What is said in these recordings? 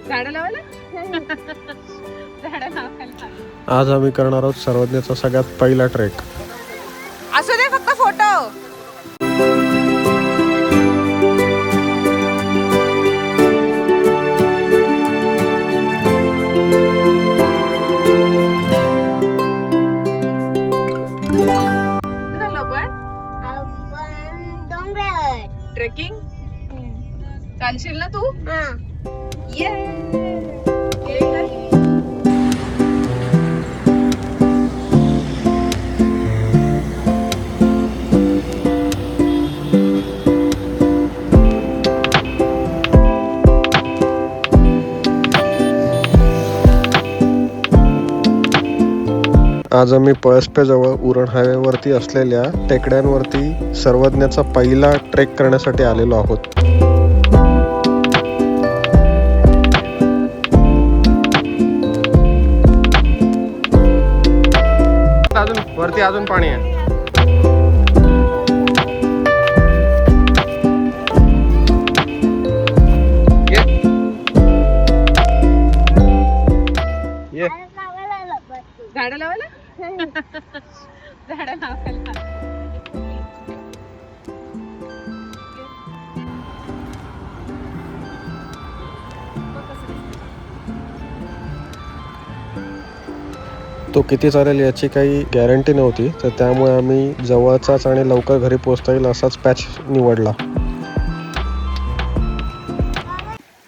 झाडं लावायला झाडं लावायला आज आम्ही करणार आहोत सर्वज्ञाचा सगळ्यात पहिला ट्रेक. असू दे फक्त फोटो. ट्रेकिंग चालशील ना तू? ये आज आम्ही पळसपेजवळ उरण हायवेवरती असलेल्या टेकड्यांवरती सर्वज्ञाचा पहिला ट्रेक करण्यासाठी आलेलो आहोत. वरती अजून पाणी आहे. झाडं लावायला झाडं लावायला तो किती चालेल याची काही गॅरंटी नव्हती, तर त्यामुळे आम्ही जवळचाच आणि लवकर घरी पोहोचता येईल असाच पॅच निवडला.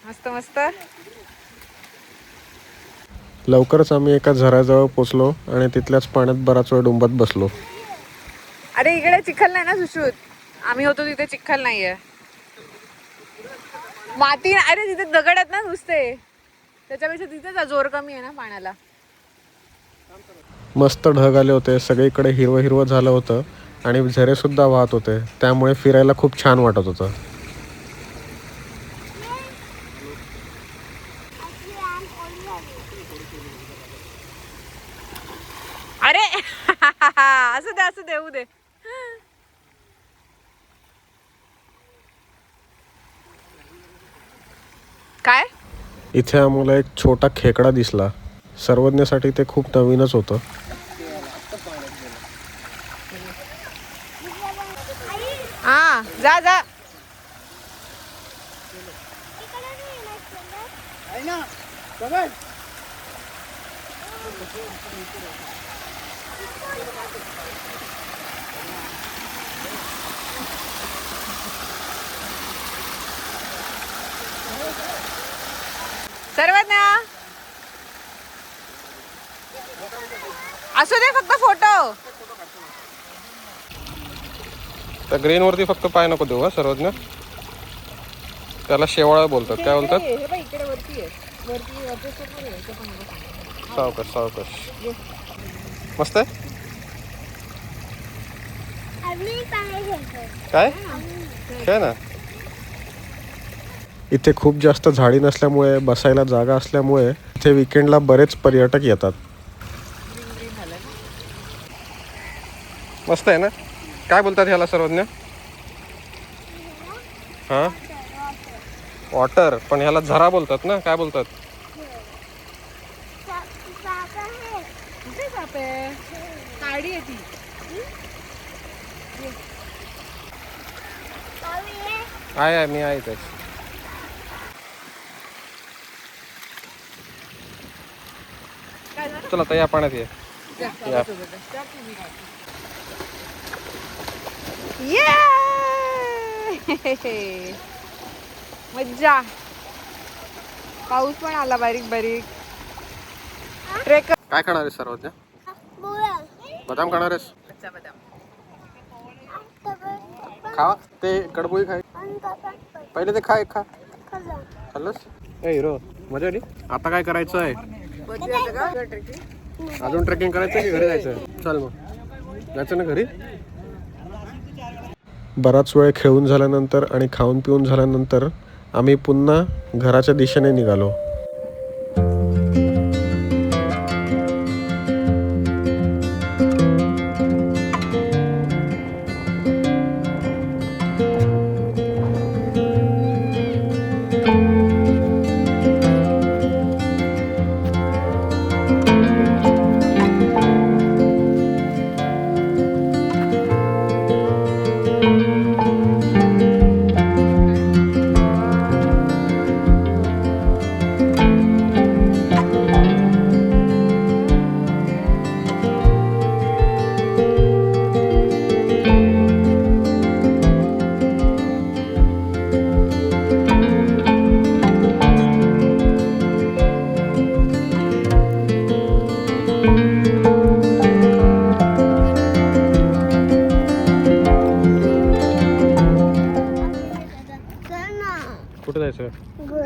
मस्त मस्त. लवकरच आम्ही एका झऱ्याजवळ पोचलो आणि तिथल्याच पाण्यात बराच वेळ डुंबत बसलो. अरे इकडे चिखल नाही ना सुश्रुत, आम्ही होतो तिथे चिखल नाहीये, माती. अरे तिथे दगड आहेत ना नुसते, त्याच्यापेक्षा तिथेच जोर कमी आहे ना पाण्याला. मस्त ढग आले होते, सगळीकडे हिरवं हिरवं झालं होतं आणि झरे सुद्धा वाहत होते, त्यामुळे फिरायला खूप छान वाटत होतं. अरे असू दे असू दे येऊ दे. काय इथे आम्हाला एक छोटा खेकडा दिसला. सर्वज्ञासाठी ते खूप नवीनच होतं. हा जा जा. सर्वज्ञ असू दे फक्त फोटो. त्या ग्रीन वरती फक्त पाय नको देऊ. सर्वज्ञ त्याला शेवाळ बोलतात. काय बोलतात? इकडे वरती आहे, सावकाश सावकाश. मस्त आहे. काय खेळ ना. इथे खूप जास्त झाडी नसल्यामुळे, बसायला जागा असल्यामुळे इथे विकेंडला बरेच पर्यटक येतात. मस्त आहे ना. काय बोलतात ह्याला सर्वज्ञ? हा वॉटर, पण ह्याला झरा बोलतात ना. काय बोलतात? काडी आहे ती. आहे मी आहे तेच. चला तर या पाण्यात ये. मज्जा. पाऊस पण आला बारीक बारीक. ट्रेक. काय खाणार आहेस सर्वज्ञ? बदाम खाणार आहेस? खा ते कडबोळी खाय. पहिले ते खा. एक खा. खाल्लंस? ए हिरो मजा आली. आता काय करायचं आहे? अजून ट्रेकिंग करायचं की घरी जायचं? चल मग जायचं ना घरी. बराच वेळ खेळून झाल्यानंतर आणि खाऊन पिऊन झाल्यानंतर आम्ही पुन्हा घराच्या दिशेने निघालो.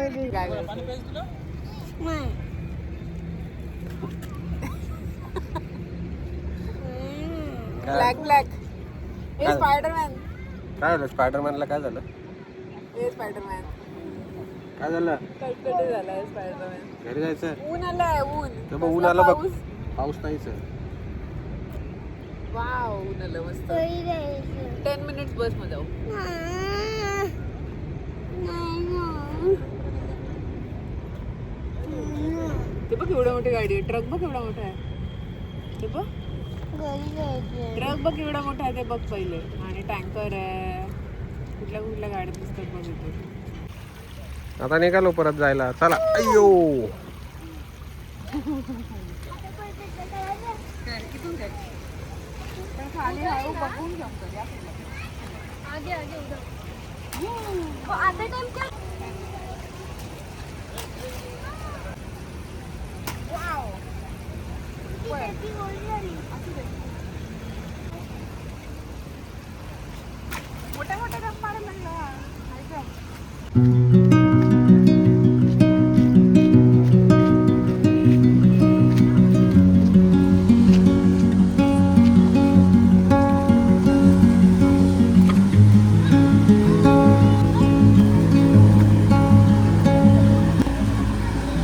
काय करायचं? ब्लॅक ब्लॅक हे स्पायडरमॅन. काय झालं स्पायडरमॅनला? काय झालं? हे स्पायडरमॅन काय झालं? कटकट झालाय स्पायडरमॅन. घरी जायचं? ऊन आलंय ऊन. तर मग ऊन आलं बघ. पाऊस. पाऊस नाहीच. वाव ऊन आलं मस्त. 10 मिनिट्स बस मध्ये जाऊ. ते बघ एवढं मोठी गाडी आहे. ट्रक बघ एवढा मोठा आहे. ते बघ ट्रक बघ एवढा मोठा आहे. ते बघ पहिले. आणि टँकर आहे. कुठल्या कुठल्या गाड्या दिसतात बघ इथे. आता निघालो परत जायला. चला. अय्यो खाली हळू बघून शकतो. आगे आगे उधर वो आधे टाइम क्या वाव मोठ्या मोठ्या जंप मारायला लागला.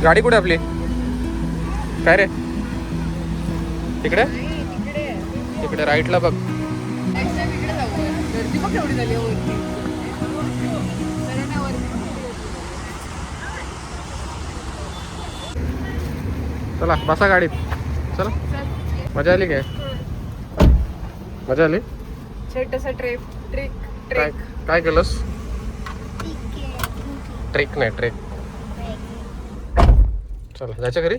गाडी कुठे आपली? काय रे? तिकडे तिकडे तिकडे राईटला बघ. नेक्स्ट टाइम इकडे जाऊ. गर्दी बघ एवढी झाली आहे वरती. सगळ्यांना वरती. चला बसा गाडीत. चला. मजा आली काय? मजा आली? छोटंसं ट्रेक ट्रेक काय ट्रेक. काय केलंस? ट्रेक नाही ट्रेक. चला जायचं घरी.